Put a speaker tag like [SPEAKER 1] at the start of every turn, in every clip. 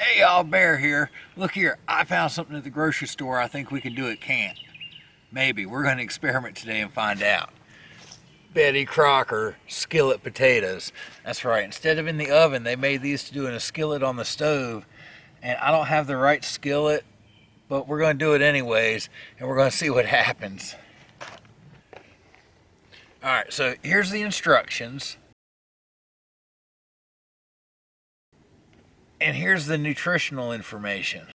[SPEAKER 1] Hey y'all, Bear here. Look here, I found something at the grocery store I think we can do at camp. Maybe. We're going to experiment today and find out. Betty Crocker skillet potatoes. That's right. Instead of in the oven, they made these to do in a skillet on the stove. And I don't have the right skillet, but we're going to do it anyways, and we're going to see what happens. Alright, so here's the instructions. And here's the nutritional information.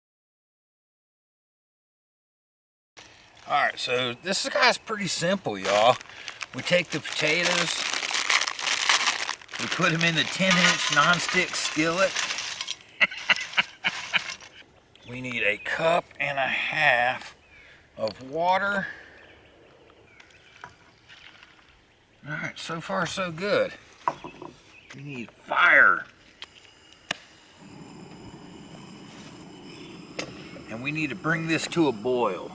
[SPEAKER 1] Alright, so this guy's pretty simple, y'all. We take the potatoes, we put them in the 10-inch nonstick skillet. We need 1.5 cups of water. Alright, so far so good. We need fire. And we need to bring this to a boil.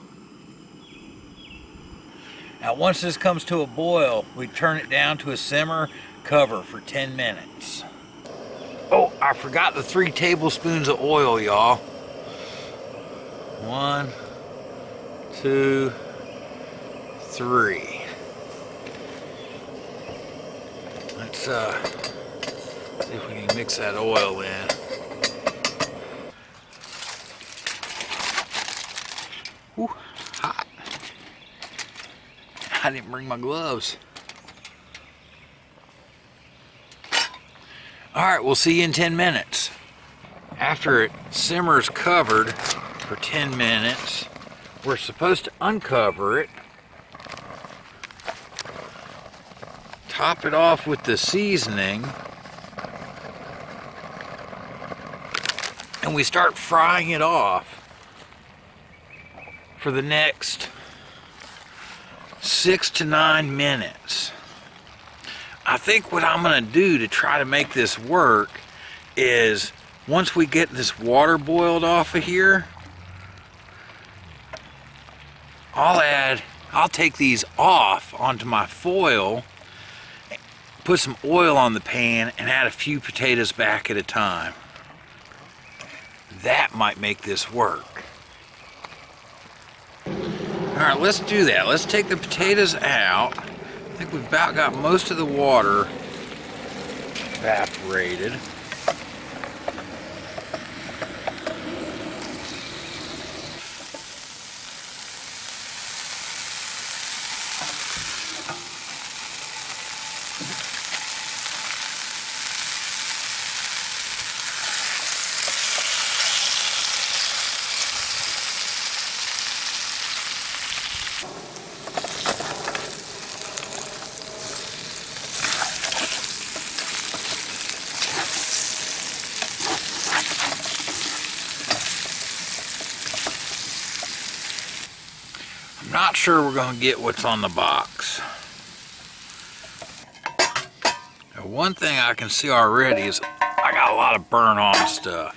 [SPEAKER 1] Now once this comes to a boil, we turn it down to a simmer, cover for 10 minutes. Oh, I forgot the 3 tablespoons of oil, y'all. 1, 2, 3. Let's see if we can mix that oil in. Whew, hot. I didn't bring my gloves. Alright, we'll see you in 10 minutes. After it simmers covered for 10 minutes, we're supposed to uncover it, top it off with the seasoning, and we start frying it off for the next 6 to 9 minutes. I think what I'm going to do to try to make this work is once we get this water boiled off of here, I'll take these off onto my foil, put some oil on the pan, and add a few potatoes back at a time. That might make this work. Alright, let's do that. Let's take the potatoes out. I think we've about got most of the water evaporated. I'm not sure we're going to get what's on the box. Now, one thing I can see already is I got a lot of burn-on stuff.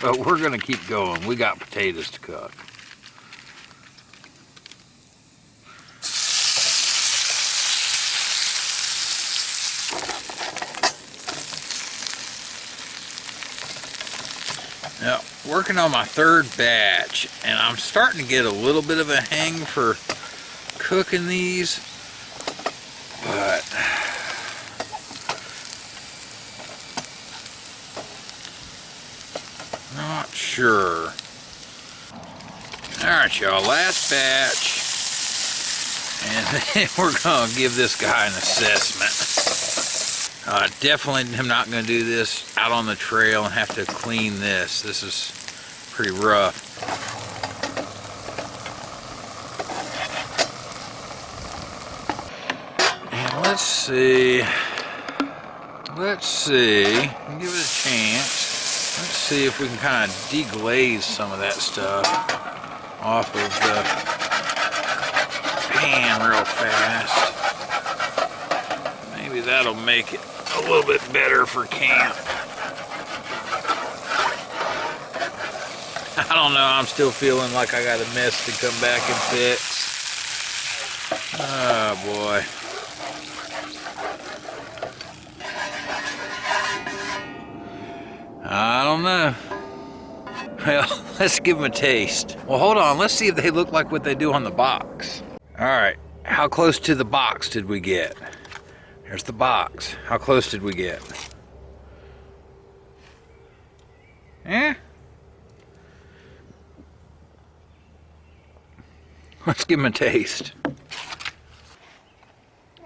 [SPEAKER 1] But we're going to keep going. We got potatoes to cook. Now, working on my 3rd batch, and I'm starting to get a little bit of a hang for cooking these, but not sure. Alright, y'all, last batch, and then we're going to give this guy an assessment. Definitely am not going to do this out on the trail and have to clean this. This is pretty rough. And let's see. Give it a chance. Let's see if we can kind of deglaze some of that stuff off of the pan real fast. Maybe that'll make it a little bit better for camp. I don't know, I'm still feeling like I got a mess to come back and fix. Oh boy. I don't know. Well, let's give them a taste. Well, hold on. Let's see if they look like what they do on the box. All right. How close to the box did we get? Here's the box. How close did we get? Eh? Let's give them a taste.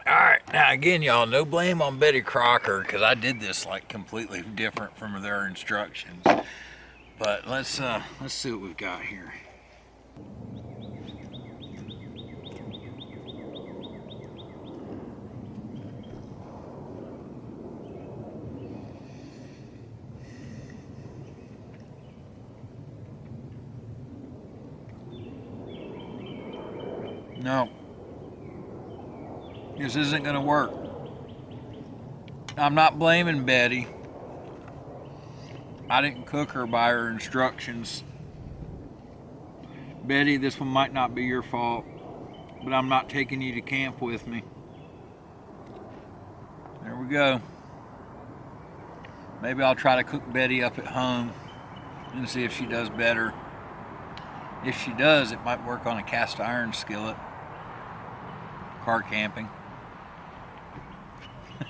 [SPEAKER 1] Alright, now again, y'all, no blame on Betty Crocker, because I did this like completely different from their instructions. But let's see what we've got here. No. This isn't going to work. I'm not blaming Betty. I didn't cook her by her instructions. Betty, this one might not be your fault, but I'm not taking you to camp with me. There we go. Maybe I'll try to cook Betty up at home and see if she does better. If she does, it might work on a cast iron skillet. Car camping.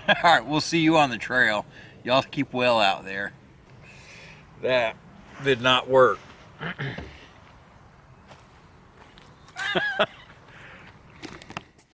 [SPEAKER 1] Alright, we'll see you on the trail. Y'all keep well out there. That did not work.